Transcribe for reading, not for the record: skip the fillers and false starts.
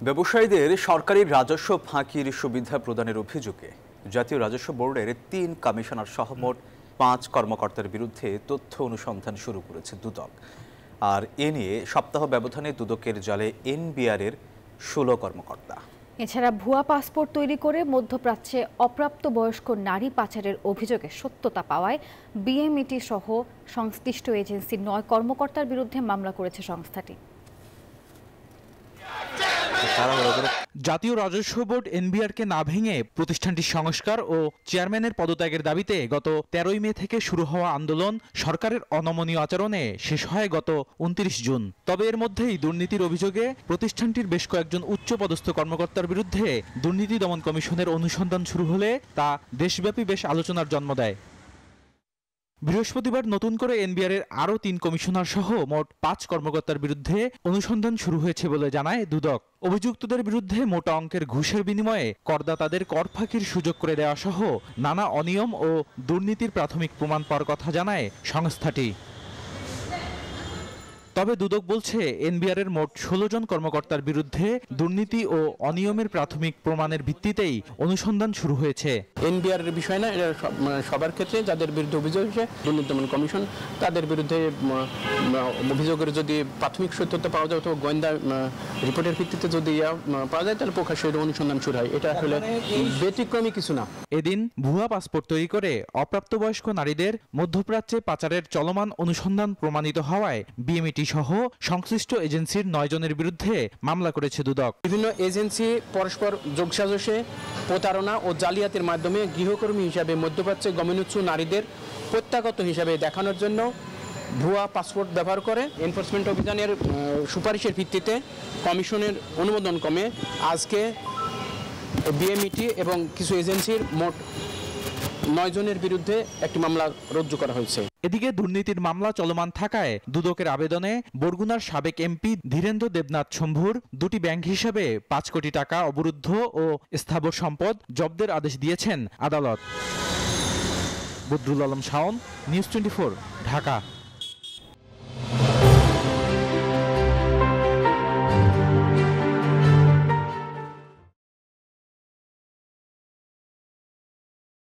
ব্যবসায়ীদের সরকারি রাজস্ব ফাঁকির সুবিধা প্রদানের অভিযোগে জাতীয় রাজস্ব বোর্ডের ৩ কমিশনার সহ মোট ৫ কর্মকর্তার বিরুদ্ধে তথ্য অনুসন্ধান শুরু করেছে দুদক। আর এ নিয়ে সপ্তাহ ব্যবধানে দুদকের জালে এনবিআরের ১৬ কর্মকর্তা। এছাড়া ভুয়া পাসপোর্ট তৈরি করে মধ্যপ্রাচ্যে অপ্রাপ্তবয়স্ক নারী পাচারের অভিযোগে সত্যতা পাওয়ায় বিএমইটি সহ সংশ্লিষ্ট এজেন্সির ৯ কর্মকর্তার বিরুদ্ধে মামলা করেছে সংস্থাটি। জাতীয় রাজস্ব বোর্ড এনবিআরকে না ভেঙে প্রতিষ্ঠানটির সংস্কার ও চেয়ারম্যানের পদত্যাগের দাবিতে গত ১৩ মে থেকে শুরু হওয়া আন্দোলন সরকারের অনমনীয় আচরণে শেষ হয় গত ২৯ জুন। তবে এর মধ্যেই দুর্নীতির অভিযোগে প্রতিষ্ঠানটির বেশ কয়েকজন উচ্চপদস্থ কর্মকর্তার বিরুদ্ধে দুর্নীতি দমন কমিশনের অনুসন্ধান শুরু হলে তা দেশব্যাপী বেশ আলোচনার জন্ম দেয়। বৃহস্পতিবার নতুন করে এনবিআরের আরও ৩ কমিশনার সহ মোট ৫ কর্মকর্তার বিরুদ্ধে অনুসন্ধান শুরু হয়েছে বলে জানায় দুদক। অভিযুক্তদের বিরুদ্ধে মোটা অঙ্কের ঘুষের বিনিময়ে করদাতাদের কর ফাঁকির সুযোগ করে দেওয়া সহ নানা অনিয়ম ও দুর্নীতির প্রাথমিক প্রমাণ পাওয়ার কথা জানায় সংস্থাটি। তবে দুদক বলছে এনবিআরের মোট ১৬ জন কর্মকর্তার বিরুদ্ধে দুর্নীতি ও অনিয়মের প্রাথমিক প্রমাণের ভিত্তিতেই অনুসন্ধান শুরু হয়েছে। এনবিআরের বিষয় না, এটা সবার ক্ষেত্রে যাদের বিরুদ্ধে অভিযোগ হয়েছে দুর্নীতি দমন কমিশন তাদের বিরুদ্ধে অভিযোগের যদি প্রাথমিক সত্যতা পাওয়া যায় অথবা গোয়েন্দা রিপোর্টের ভিত্তিতে যদি পাওয়া যায় তাহলে প্রকাশ্যে অনুসন্ধান শুরু হয়। এটা আসলে ব্যতিক্রমী কিছু না। এদিন ভুয়া পাসপোর্ট তৈরি করে অপ্রাপ্তবয়স্ক নারীদের মধ্যপ্রাচ্যে পাচারের চলমান অনুসন্ধান প্রমাণিত হওয়ায় বিএমইটি সহ সংশ্লিষ্ট এজেন্সির ৯ জনের বিরুদ্ধে মামলা করেছে দুদক। বিভিন্ন এজেন্সি পরস্পর যোগসাজশে প্রতারণা ও জালিয়াতির মাধ্যমে গৃহকর্মী হিসাবে মধ্যপ্রাচ্যে গমনোচ্ছু নারীদের প্রত্যাগত হিসাবে দেখানোর জন্য ভুয়া পাসপোর্ট ব্যবহার করে। এনফোর্সমেন্ট অভিযানের সুপারিশের ভিত্তিতে কমিশনের অনুমোদন ক্রমে আজকে বিএমইটি এবং কিছু এজেন্সির মোট ৯ জনের বিরুদ্ধে একটি মামলা রুজু করা হয়েছে। এদিকে দুর্নীতির মামলা চলমান থাকায় দুদকের আবেদনে বরগুনার সাবেক এমপি ধীরেন্দ্র দেবনাথ শম্ভুর ২টি ব্যাংক হিসাবে ৫ কোটি টাকা অবরুদ্ধ ও স্থাবর সম্পদ জব্দের আদেশ দিয়েছেন আদালত। বদরুল আলম শাওন, নিউজ 24, ঢাকা।